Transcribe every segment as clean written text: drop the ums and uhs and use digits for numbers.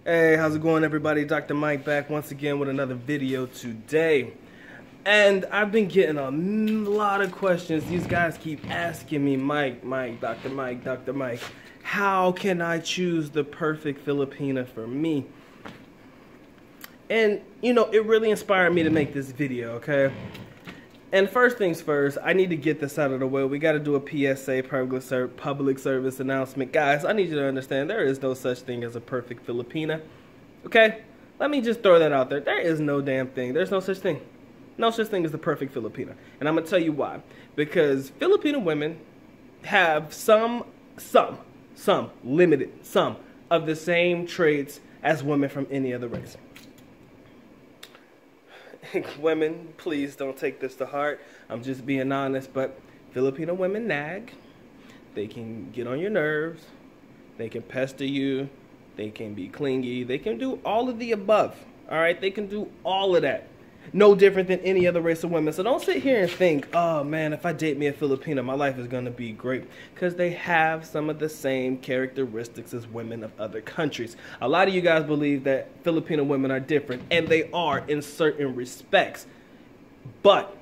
Hey, how's it going, everybody? Dr. Mike back once again with another video today. And I've been getting a lot of questions. These guys keep asking me, Mike, Dr. Mike, how can I choose the perfect Filipina for me? And, you know, it really inspired me to make this video, okay? And first things first, I need to get this out of the way. We got to do a PSA, public service announcement. Guys, I need you to understand there is no such thing as a perfect Filipina. Okay? Let me just throw that out there. There is no damn thing. There's no such thing. No such thing as the perfect Filipina. And I'm going to tell you why. Because Filipino women have some limited, some of the same traits as women from any other race. Women, please don't take this to heart. I'm just being honest, but Filipino women nag. They can get on your nerves. They can pester you. They can be clingy. They can do all of the above. All right? They can do all of that. No different than any other race of women. So don't sit here and think, oh man, if I date me a Filipina, my life is going to be great. Because they have some of the same characteristics as women of other countries. A lot of you guys believe that Filipino women are different, and they are in certain respects. But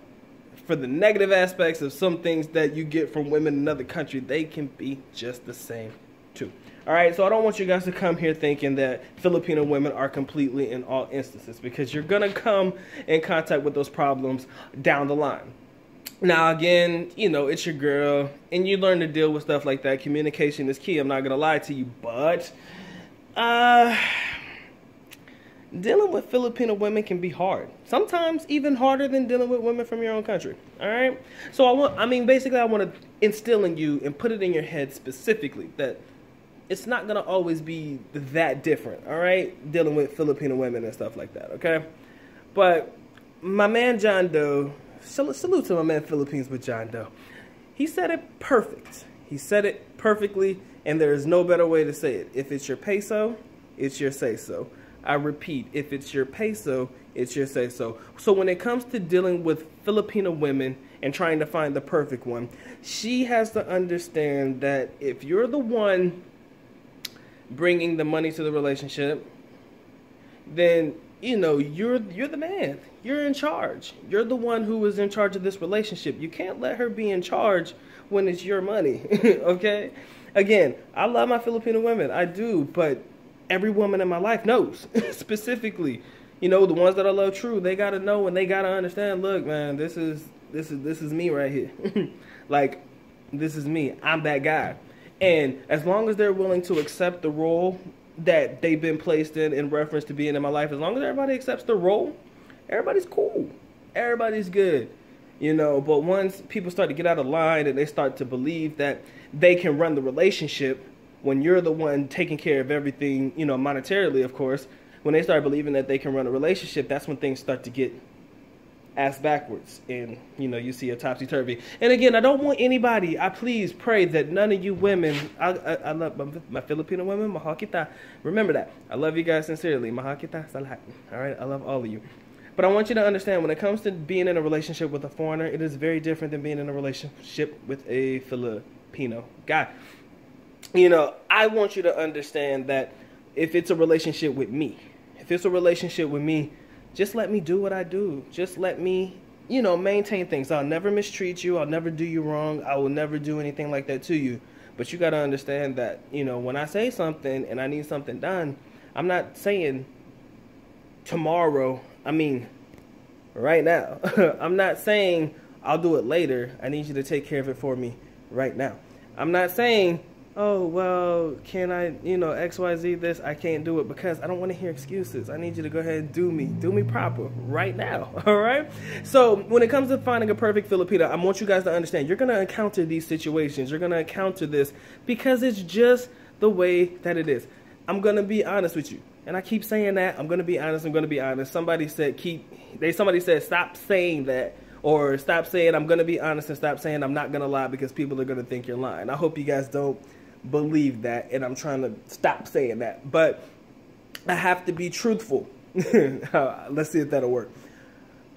for the negative aspects of some things that you get from women in another country, they can be just the same too. Alright, so I don't want you guys to come here thinking that Filipino women are completely in all instances, because you're going to come in contact with those problems down the line. Now, again, you know, it's your girl, and you learn to deal with stuff like that. Communication is key, I'm not going to lie to you, but dealing with Filipino women can be hard. Sometimes even harder than dealing with women from your own country. Alright? So, basically I want to instill in you and put it in your head specifically that it's not going to always be that different, all right, dealing with Filipino women and stuff like that, okay? But my man John Doe, salute to my man Philippines with John Doe. He said it perfect. He said it perfectly, and there is no better way to say it. If it's your peso, it's your say-so. I repeat, if it's your peso, it's your say-so. So when it comes to dealing with Filipino women and trying to find the perfect one, she has to understand that if you're the one bringing the money to the relationship, then, you know, you're the man. You're in charge. You're the one who is in charge of this relationship. You can't let her be in charge when it's your money, okay? Again, I love my Filipino women. I do, but every woman in my life knows, specifically, you know, the ones that I love true, they got to know and they got to understand, look, man, this is me right here. Like, this is me. I'm that guy. And as long as they're willing to accept the role that they've been placed in reference to being in my life, as long as everybody accepts the role, everybody's cool. Everybody's good. You know, but once people start to get out of line and they start to believe that they can run the relationship when you're the one taking care of everything, you know, monetarily, of course, when they start believing that they can run a relationship, that's when things start to get ass backwards, and you know, you see a topsy-turvy. And again, I don't want anybody, I please pray that none of you women, I love my Filipino women, maha kita. Remember that. I love you guys sincerely. Maha kita sa lahat. Alright, I love all of you. But I want you to understand, when it comes to being in a relationship with a foreigner, it is very different than being in a relationship with a Filipino guy. You know, I want you to understand that if it's a relationship with me, just let me do what I do. Just let me, you know, maintain things. I'll never mistreat you. I'll never do you wrong. I will never do anything like that to you. But you got to understand that, you know, when I say something and I need something done, I'm not saying tomorrow. I mean, right now. I'm not saying I'll do it later. I need you to take care of it for me right now. I'm not saying, oh, well, can I, you know, XYZ this? I can't do it because I don't want to hear excuses. I need you to go ahead and do me proper right now, all right? So when it comes to finding a perfect Filipina, I want you guys to understand, you're going to encounter these situations. You're going to encounter this because it's just the way that it is. I'm going to be honest with you. And I keep saying that. I'm going to be honest. I'm going to be honest. Somebody said, stop saying that. Or stop saying I'm going to be honest and stop saying I'm not going to lie, because people are going to think you're lying. I hope you guys don't believe that, and I'm trying to stop saying that, but I have to be truthful. Let's see if that'll work.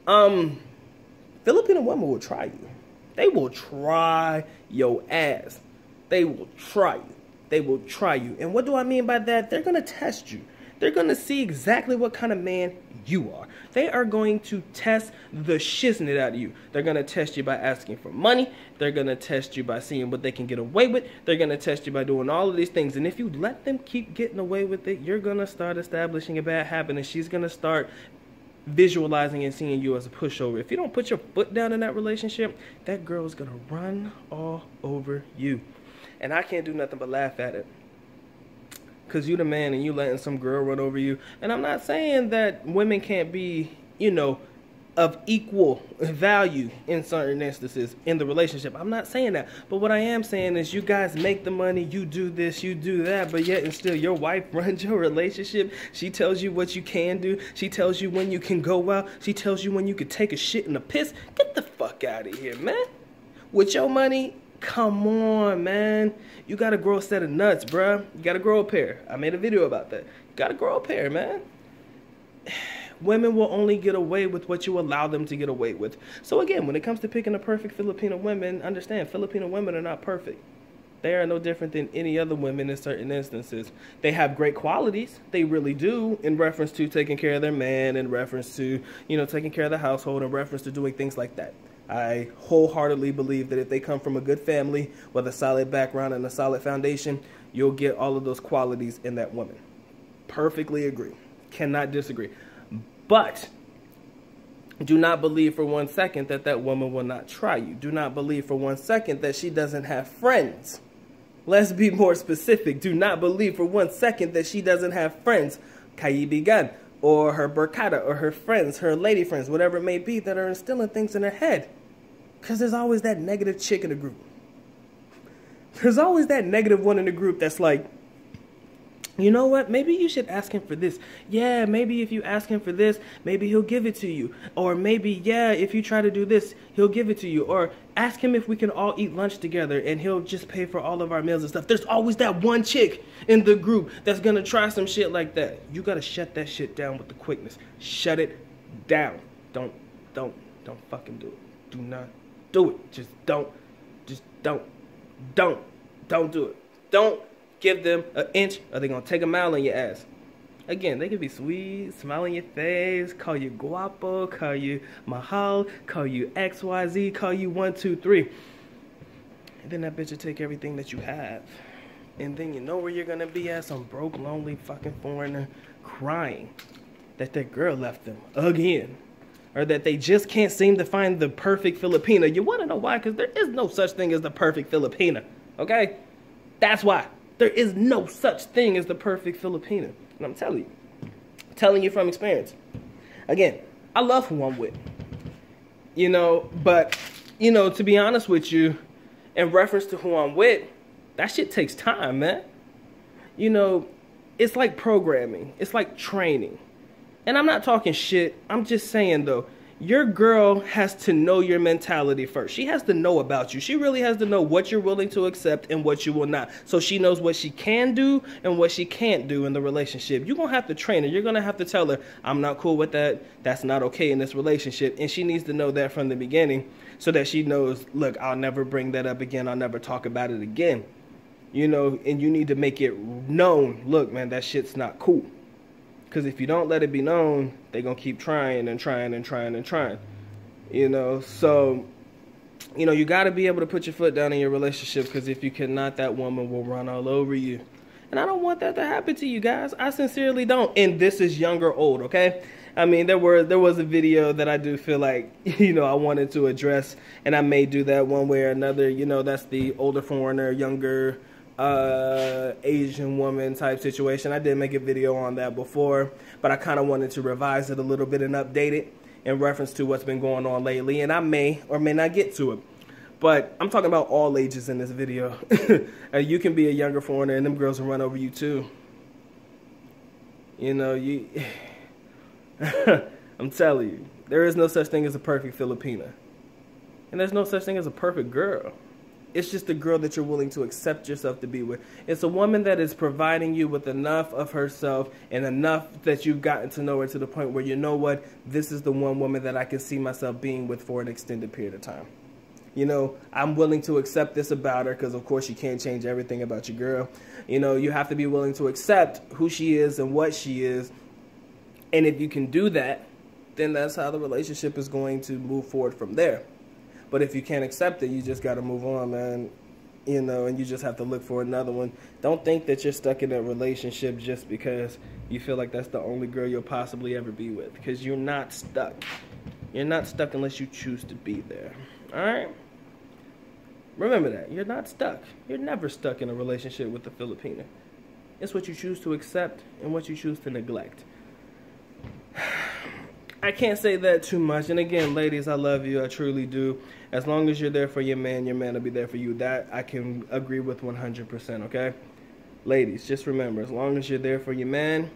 Filipino women will try you. They will try your ass. They will try you. They will try you. And what do I mean by that? They're going to test you. They're going to see exactly what kind of man you are. They are going to test the shiznit out of you. They're going to test you by asking for money. They're going to test you by seeing what they can get away with. They're going to test you by doing all of these things. And if you let them keep getting away with it, you're going to start establishing a bad habit, and she's going to start visualizing and seeing you as a pushover. If you don't put your foot down in that relationship, that girl is going to run all over you. And I can't do nothing but laugh at it. Because you the man and you letting some girl run over you. And I'm not saying that women can't be, you know, of equal value in certain instances in the relationship. I'm not saying that. But what I am saying is you guys make the money, you do this, you do that, but yet and still your wife runs your relationship. She tells you what you can do. She tells you when you can go out. She tells you when you could take a shit and a piss. Get the fuck out of here, man. With your money, come on, man. You gotta grow a set of nuts, bruh. You gotta grow a pair. I made a video about that. You gotta grow a pair, man. Women will only get away with what you allow them to get away with. So again, when it comes to picking the perfect Filipino women, understand, Filipino women are not perfect. They are no different than any other women in certain instances. They have great qualities. They really do, in reference to taking care of their man, in reference to, you know, taking care of the household, in reference to doing things like that. I wholeheartedly believe that if they come from a good family with a solid background and a solid foundation, you'll get all of those qualities in that woman. Perfectly agree. Cannot disagree. But do not believe for 1 second that that woman will not try you. Do not believe for 1 second that she doesn't have friends. Let's be more specific. Do not believe for 1 second that she doesn't have friends. Kaibigan, or her barkada, or her friends, her lady friends, whatever it may be, that are instilling things in her head. Because there's always that negative chick in the group. There's always that negative one in the group that's like, you know what, maybe you should ask him for this. Yeah, maybe if you ask him for this, maybe he'll give it to you. Or maybe, yeah, if you try to do this, he'll give it to you. Or ask him if we can all eat lunch together and he'll just pay for all of our meals and stuff. There's always that one chick in the group that's going to try some shit like that. You got to shut that shit down with the quickness. Shut it down. Don't fucking do it. Do not do it. Just don't do it. Don't give them an inch or they're going to take a mile on your ass. Again, they can be sweet, smile in your face, call you guapo, call you mahal, call you XYZ, call you 1, 2, 3. And then that bitch will take everything that you have. And then you know where you're going to be at, some broke, lonely fucking foreigner crying that their girl left them again. Or that they just can't seem to find the perfect Filipina. You want to know why? Because there is no such thing as the perfect Filipina. Okay? That's why. There is no such thing as the perfect Filipina. And I'm telling you from experience. Again, I love who I'm with. You know, but, you know, to be honest with you, in reference to who I'm with, that shit takes time, man. You know, it's like programming. It's like training. And I'm not talking shit. I'm just saying, though, your girl has to know your mentality first. She has to know about you. She really has to know what you're willing to accept and what you will not. So she knows what she can do and what she can't do in the relationship. You're going to have to train her. You're going to have to tell her, I'm not cool with that. That's not okay in this relationship. And she needs to know that from the beginning so that she knows, look, I'll never bring that up again. I'll never talk about it again. You know, and you need to make it known, look, man, that shit's not cool. Because if you don't let it be known, they're going to keep trying and trying and trying and trying. You know, so, you know, you got to be able to put your foot down in your relationship, because if you cannot, that woman will run all over you. And I don't want that to happen to you guys. I sincerely don't. And this is young or old, okay? I mean, there was a video that I do feel like, you know, I wanted to address, and I may do that one way or another. You know, that's the older foreigner, younger Asian woman type situation. I did make a video on that before, but I kind of wanted to revise it a little bit and update it in reference to what's been going on lately, and I may or may not get to it. But I'm talking about all ages in this video. You can be a younger foreigner and them girls will run over you too. You know, I'm telling you, there is no such thing as a perfect Filipina. And there's no such thing as a perfect girl. It's just the girl that you're willing to accept yourself to be with. It's a woman that is providing you with enough of herself and enough that you've gotten to know her to the point where you know what, this is the one woman that I can see myself being with for an extended period of time. You know, I'm willing to accept this about her because, of course, you can't change everything about your girl. You know, you have to be willing to accept who she is and what she is. And if you can do that, then that's how the relationship is going to move forward from there. But if you can't accept it, you just got to move on, man. You know, and you just have to look for another one. Don't think that you're stuck in a relationship just because you feel like that's the only girl you'll possibly ever be with. Because you're not stuck. You're not stuck unless you choose to be there. All right? Remember that. You're not stuck. You're never stuck in a relationship with a Filipina. It's what you choose to accept and what you choose to neglect. I can't say that too much. And again, ladies, I love you. I truly do. As long as you're there for your man will be there for you. That I can agree with 100%, okay? Ladies, just remember, as long as you're there for your man,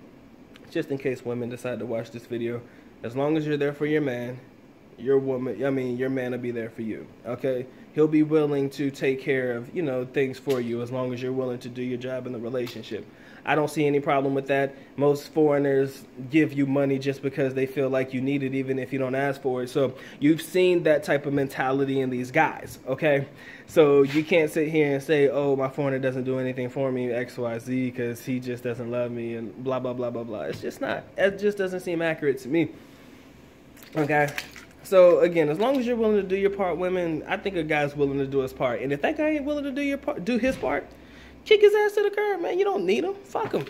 just in case women decide to watch this video, as long as you're there for your man, your man will be there for you, okay? He'll be willing to take care of, you know, things for you as long as you're willing to do your job in the relationship. I don't see any problem with that. Most foreigners give you money just because they feel like you need it, even if you don't ask for it. So you've seen that type of mentality in these guys, okay? So you can't sit here and say, oh, my foreigner doesn't do anything for me, X, Y, Z, because he just doesn't love me and blah, blah, blah, blah, blah. It's just not. It just doesn't seem accurate to me, okay? So, again, as long as you're willing to do your part, women, I think a guy's willing to do his part. And if that guy ain't willing to do his part, kick his ass to the curb, man. You don't need him. Fuck him.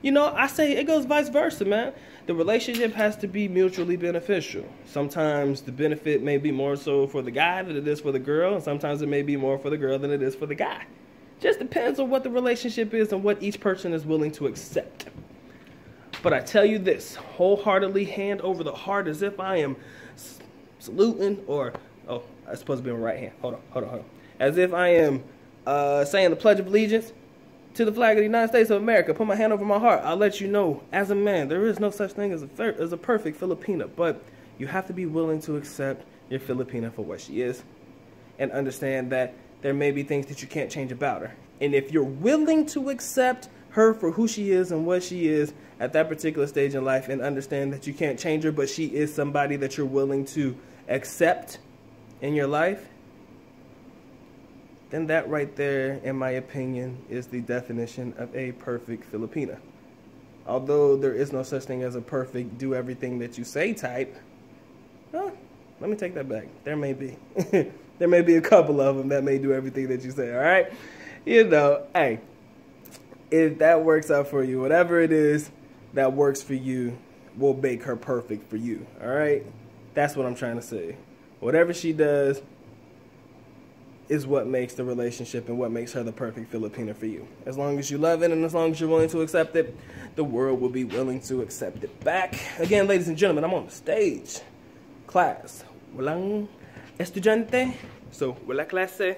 You know, I say it goes vice versa, man. The relationship has to be mutually beneficial. Sometimes the benefit may be more so for the guy than it is for the girl. And sometimes it may be more for the girl than it is for the guy. Just depends on what the relationship is and what each person is willing to accept. But I tell you this, wholeheartedly, hand over the heart, as if I am saluting, or, oh, I'm supposed to be on my right hand. Hold on. As if I am saying the Pledge of Allegiance to the flag of the United States of America. Put my hand over my heart. I'll let you know, as a man, there is no such thing as a perfect Filipina. But you have to be willing to accept your Filipina for what she is. And understand that there may be things that you can't change about her. And if you're willing to accept her for who she is and what she is at that particular stage in life, and understand that you can't change her, but she is somebody that you're willing to accept in your life, then that right there, in my opinion, is the definition of a perfect Filipina. Although there is no such thing as a perfect do everything that you say type, well, let me take that back. There may be. There may be a couple of them that may do everything that you say, all right? You know, hey, if that works out for you, whatever it is that works for you will make her perfect for you, all right? That's what I'm trying to say. Whatever she does is what makes the relationship and what makes her the perfect Filipina for you. As long as you love it and as long as you're willing to accept it, the world will be willing to accept it back. Again, ladies and gentlemen, I'm on the stage. Class. Walang estudyante. So, wala klase.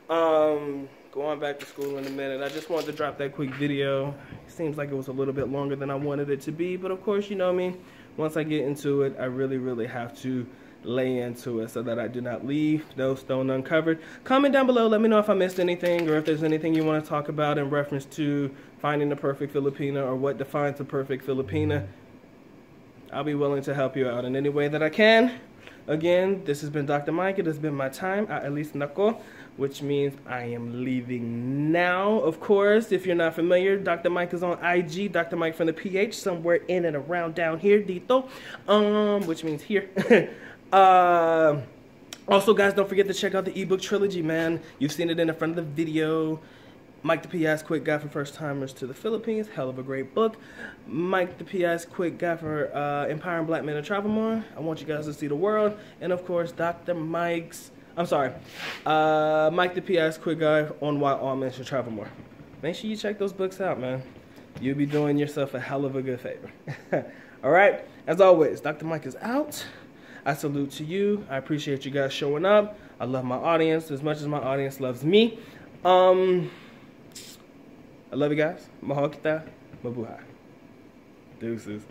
Going back to school in a minute. I just wanted to drop that quick video. It seems like it was a little bit longer than I wanted it to be. But of course, you know me. Once I get into it, I really have to lay into it so that I do not leave no stone uncovered. Comment down below. Let me know if I missed anything or if there's anything you want to talk about in reference to finding the perfect Filipina or what defines a perfect Filipina. I'll be willing to help you out in any way that I can. Again, this has been Dr. Mike. It has been my time. Aalis nako, which means I am leaving now. Of course, if you're not familiar, Dr. Mike is on IG, Dr. Mike from the PH, somewhere in and around down here, dito, which means here. Also, guys, don't forget to check out the ebook trilogy, man. You've seen it in the front of the video. Mike the P.I.'s Quick Guide for First Timers to the Philippines. Hell of a great book. Mike the P.I.'s Quick Guide for Empowering Black Men to Travel More. I want you guys to see the world. And, of course, Mike the P.I.'s Quick Guide on Why All Men Should Travel More. Make sure you check those books out, man. You'll be doing yourself a hell of a good favor. All right? As always, Dr. Mike is out. I salute to you. I appreciate you guys showing up. I love my audience as much as my audience loves me. I love you guys. Mahal kita. Mabuhay. Deuces.